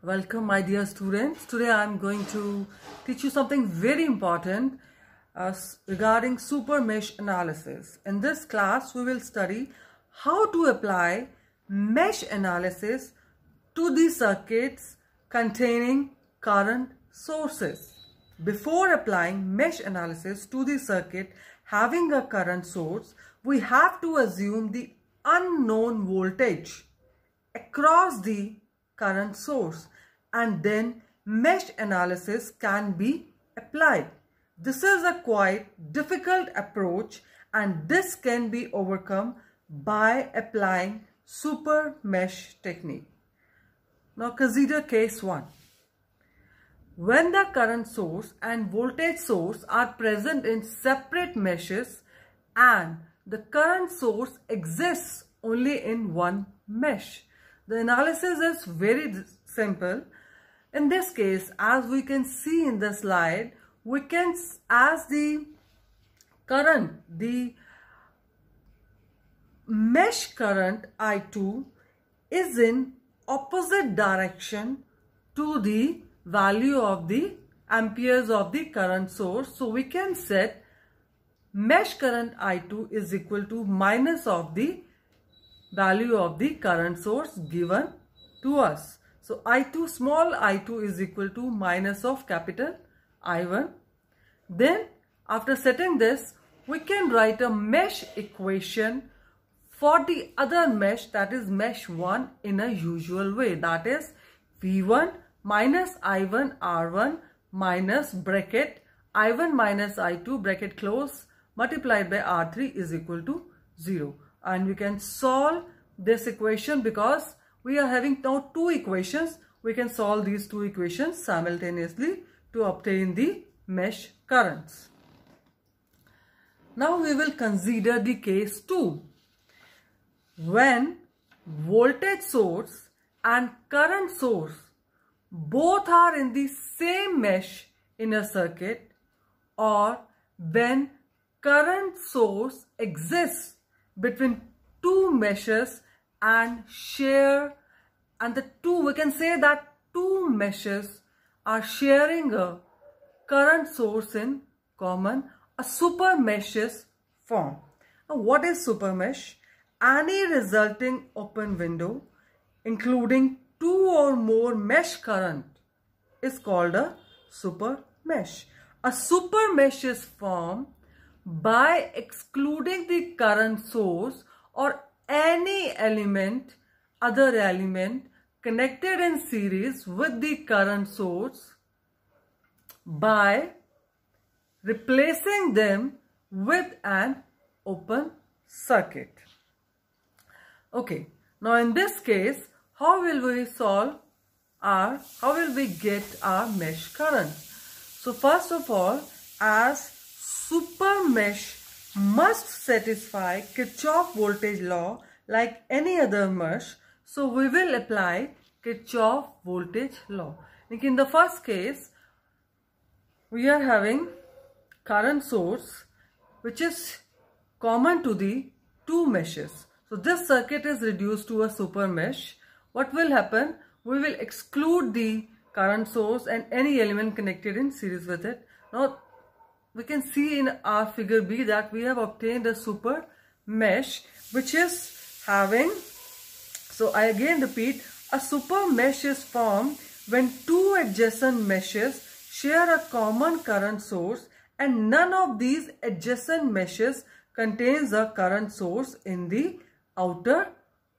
Welcome, my dear students. Today I am going to teach you something very important regarding super mesh analysis. In this class, we will study how to apply mesh analysis to the circuits containing current sources. Before applying mesh analysis to the circuit having a current source, we have to assume the unknown voltage across the current source, and then mesh analysis can be applied. This is a quite difficult approach, and this can be overcome by applying super mesh technique. Now consider case 1. When the current source and voltage source are present in separate meshes and the current source exists only in one mesh, the analysis is very simple. In this case, as we can see in the slide, we can, as the current, the mesh current I2 is in opposite direction to the value of the amperes of the current source. So we can set mesh current I2 is equal to minus of the value of the current source given to us. So I2, small I2 is equal to minus of capital I1. Then after setting this, we can write a mesh equation for the other mesh, that is mesh 1, in a usual way. That is V1 minus I1 R1 minus bracket I1 minus I2 bracket close multiplied by R3 is equal to 0. And we can solve this equation because we are having now two equations. We can solve these two equations simultaneously to obtain the mesh currents. Now we will consider the case 2. When voltage source and current source both are in the same mesh in a circuit, or when current source exists between two meshes and we can say that two meshes are sharing a current source in common, a super mesh is formed. Now what is super mesh? Any resulting open window including two or more mesh current is called a super mesh. A super mesh is formed by excluding the current source or any other element connected in series with the current source by replacing them with an open circuit. Okay, now in this case, how will we get our mesh current? So first of all, as super mesh must satisfy Kirchhoff voltage law like any other mesh, so we will apply Kirchhoff voltage law. Like in the first case, we are having current source which is common to the two meshes. So this circuit is reduced to a super mesh. What will happen? We will exclude the current source and any element connected in series with it. Now we can see in our figure B that we have obtained a super mesh which is having, so I again repeat, a super mesh is formed when two adjacent meshes share a common current source and none of these adjacent meshes contains a current source in the outer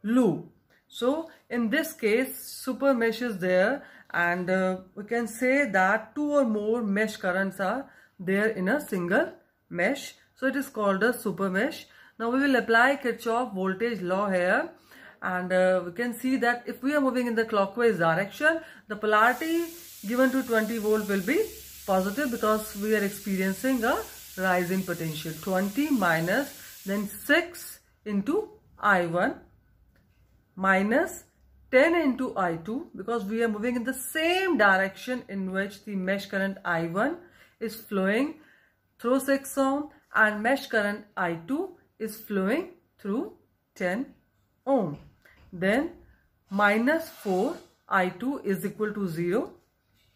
loop. So in this case, super mesh is there, and we can say that two or more mesh currents are there in a single mesh. So it is called a super mesh. Now we will apply Kirchhoff voltage law here, and we can see that if we are moving in the clockwise direction, the polarity given to 20 volt will be positive because we are experiencing a rise in potential. 20 minus then 6 into I1 minus 10 into I2, because we are moving in the same direction in which the mesh current I1 is flowing through 6 ohm and mesh current I2 is flowing through 10 ohm. Then minus 4 I2 is equal to 0.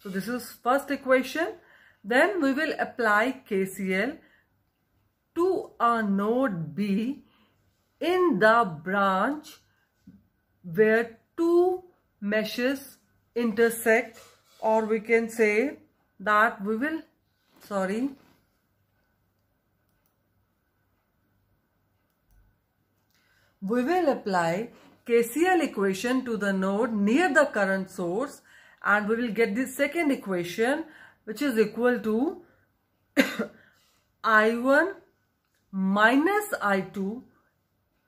So this is first equation. Then we will apply KCL to a node B in the branch where two meshes intersect, or we can say that we will apply KCL equation to the node near the current source, and we will get the second equation, which is equal to I1 minus I2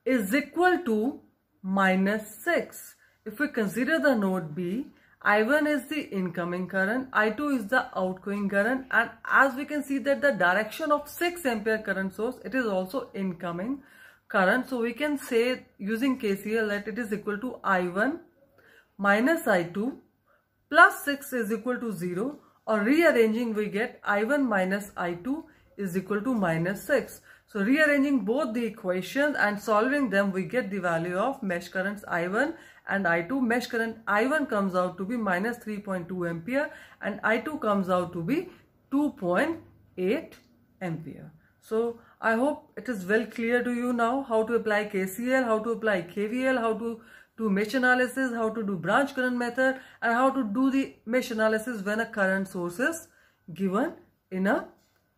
is equal to minus 6. If we consider the node B, I1 is the incoming current, I2 is the outgoing current, and as we can see that the direction of 6 ampere current source, it is also incoming current. So we can say using KCL that it is equal to I1 minus I2 plus 6 is equal to 0, or rearranging we get I1 minus I2 is equal to minus 6. So rearranging both the equations and solving them, we get the value of mesh currents I1 and I2. Mesh current I1 comes out to be minus 3.2 ampere and I2 comes out to be 2.8 ampere. So I hope it is well clear to you now how to apply KCL, how to apply KVL, how to do mesh analysis, how to do branch current method, and how to do the mesh analysis when a current source is given in a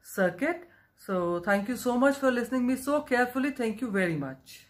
circuit. So thank you so much for listening me so carefully. Thank you very much.